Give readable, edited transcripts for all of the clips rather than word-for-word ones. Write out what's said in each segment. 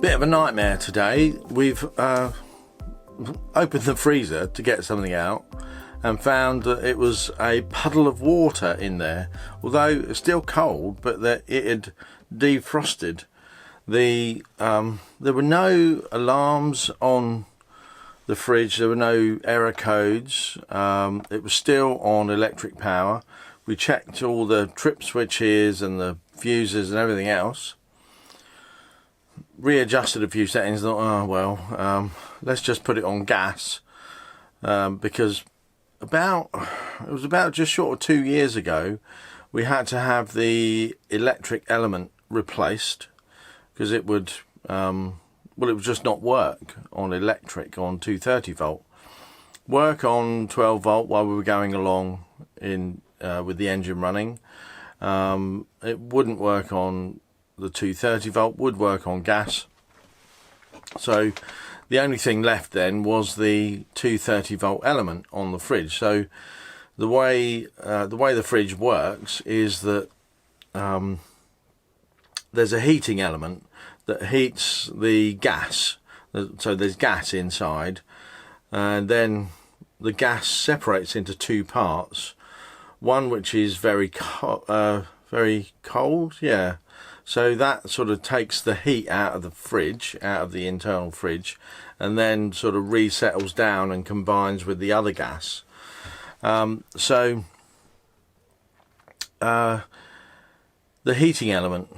Bit of a nightmare today. We've opened the freezer to get something out and found that it was a puddle of water in there, although it's still cold, but that it had defrosted. There were no alarms on the fridge, there were no error codes, it was still on electric power. We checked all the trip switches and the fuses and everything else, readjusted a few settings, thought, oh well, let's just put it on gas, because it was about just short of 2 years ago we had to have the electric element replaced because it would just not work on electric on 230 volt, work on 12 volt while we were going along in with the engine running. It wouldn't work on the 230 volt, would work on gas. So the only thing left then was the 230 volt element on the fridge. So the way the fridge works is that there's a heating element that heats the gas. So there's gas inside, and then the gas separates into two parts. One which is very cold, yeah. So that sort of takes the heat out of the fridge, out of the internal fridge, and then sort of resettles down and combines with the other gas. The heating element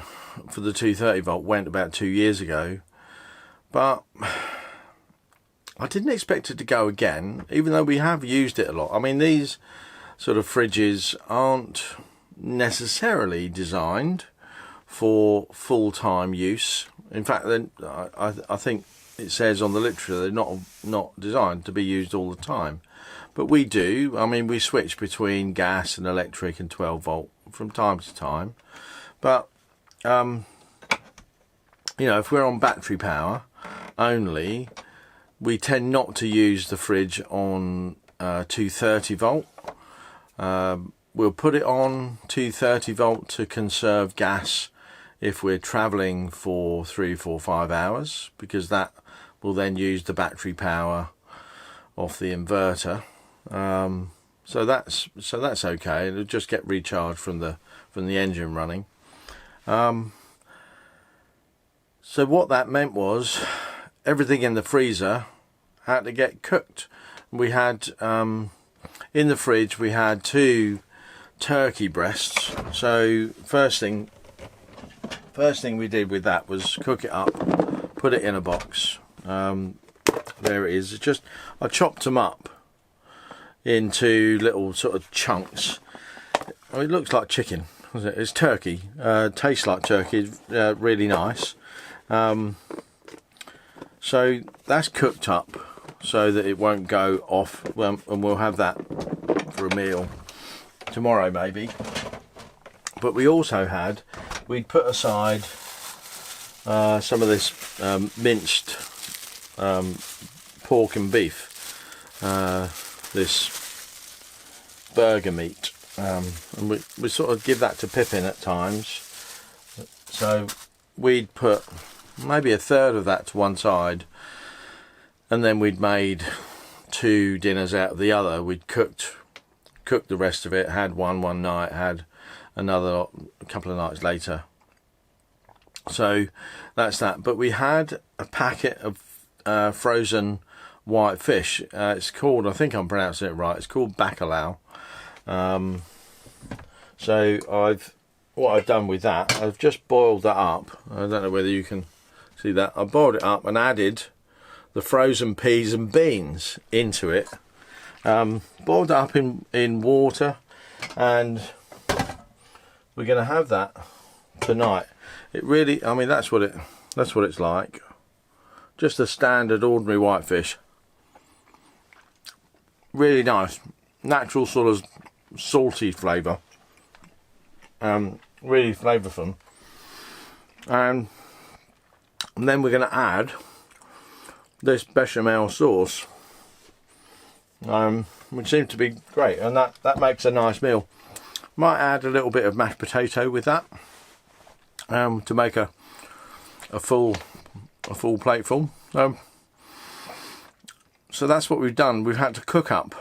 for the 230 volt went about 2 years ago, but I didn't expect it to go again, even though we have used it a lot. I mean, these sort of fridges aren't necessarily designed for full-time use. In fact, I think it says on the literature they're not designed to be used all the time, but we do. I mean, we switch between gas and electric and 12 volt from time to time, but you know, if we're on battery power only, we tend not to use the fridge on 230 volt. We'll put it on 230 volt to conserve gas if we're traveling for 3, 4, 5 hours, because that will then use the battery power off the inverter. So that's okay. It'll just get recharged from the engine running. So what that meant was everything in the freezer had to get cooked. We had in the fridge we had 2 turkey breasts. So first thing we did with that was cook it up, put it in a box. There it is. It's just, I chopped them up into little sort of chunks. Oh, it looks like chicken. It's turkey. Tastes like turkey. Really nice. So that's cooked up so that it won't go off, and we'll have that for a meal tomorrow maybe. But we also we'd put aside some of this minced pork and beef, this burger meat, and we sort of give that to Pippin at times. So we'd put maybe a third of that to one side, and then we'd made 2 dinners out of the other. We'd cooked the rest of it, had one night, had another a couple of nights later. So that's that. But we had a packet of frozen white fish. It's called, I think I'm pronouncing it right, it's called bacalao. So what I've done with that, I've just boiled that up. I don't know whether you can see that. I boiled it up and added the frozen peas and beans into it. Boiled it up in water, and we're going to have that tonight. It really, I mean, that's what it's like. Just a standard ordinary white fish. Really nice, natural sort of salty flavour. Really flavoursome. And then we're going to add this bechamel sauce, which seems to be great, and that makes a nice meal. Might add a little bit of mashed potato with that, to make a full a full plateful. So that's what we've done. We've had to cook up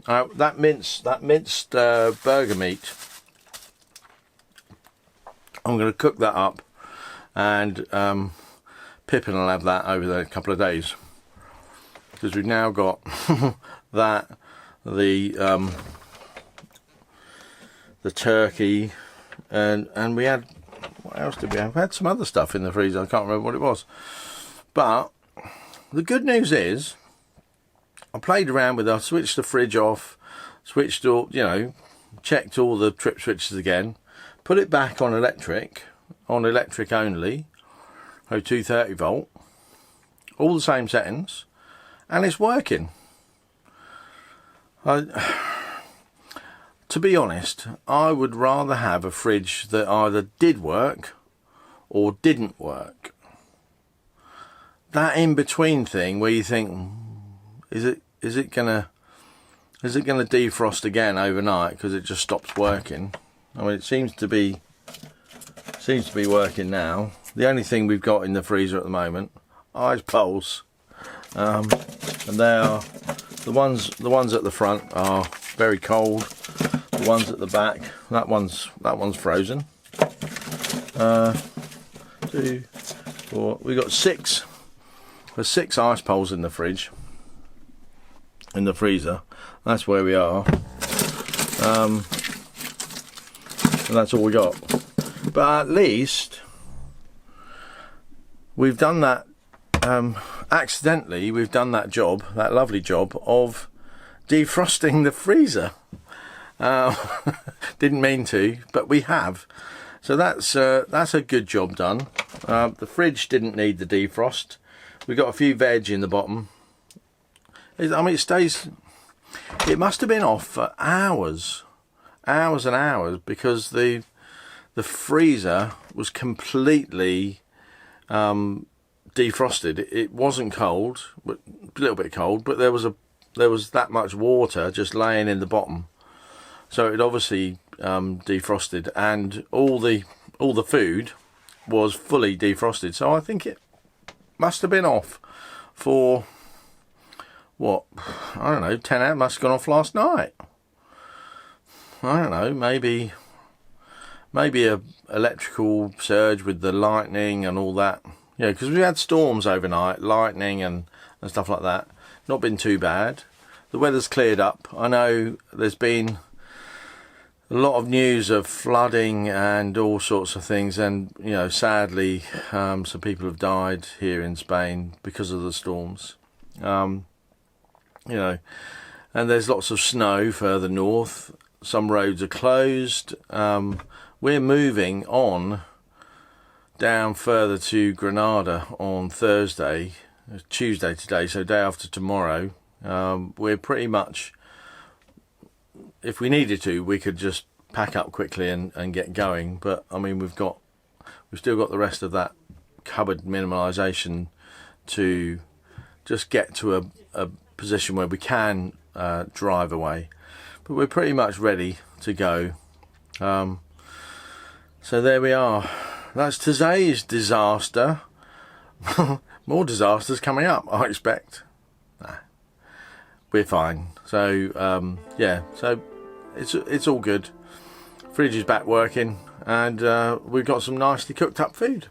that minced burger meat. I'm going to cook that up, and Pippin will have that over the couple of days, because we've now got that, the turkey, and we had, what else did we have? We had some other stuff in the freezer. I can't remember what it was. But the good news is, I played around with it. I switched the fridge off, switched all, checked all the trip switches again, put it back on electric only, 230 volt, all the same settings, and it's working. To be honest, I would rather have a fridge that either did work or didn't work. That in between thing where you think, is it gonna defrost again overnight because it just stops working? I mean, it seems to be working now. The only thing we've got in the freezer at the moment, ice poles, and they are the ones at the front are very cold. The ones at the back, that one's frozen. 2, 4. We got 6. There's 6 ice poles in the fridge, in the freezer. That's where we are. And that's all we got. But at least we've done that. Accidentally, we've done that job, that lovely job of defrosting the freezer. Didn't mean to, but we have. So that's a good job done. The fridge didn't need the defrost. We got a few veg in the bottom. I mean, it stays. It must have been off for hours and hours, because the freezer was completely defrosted. It wasn't cold, but a little bit cold, but there was that much water just laying in the bottom. So it obviously defrosted, and all the food was fully defrosted. So I think it must have been off for, what, I don't know, 10 hours. Must have gone off last night. I don't know, maybe a electrical surge with the lightning and all that. Yeah, because we had storms overnight, lightning and stuff like that. Not been too bad. The weather's cleared up. I know there's been a lot of news of flooding and all sorts of things, and sadly some people have died here in Spain because of the storms. And there's lots of snow further north. Some roads are closed. We're moving on down further to Granada on Thursday, Tuesday today, so day after tomorrow. We're pretty much, if we needed to, we could just pack up quickly and get going. But I mean, we've still got the rest of that cupboard minimalisation to just get to a position where we can drive away. But we're pretty much ready to go. So there we are. That's today's disaster. More disasters coming up, I expect. Nah, we're fine. So yeah, so it's all good. Fridge is back working, and we've got some nicely cooked up food.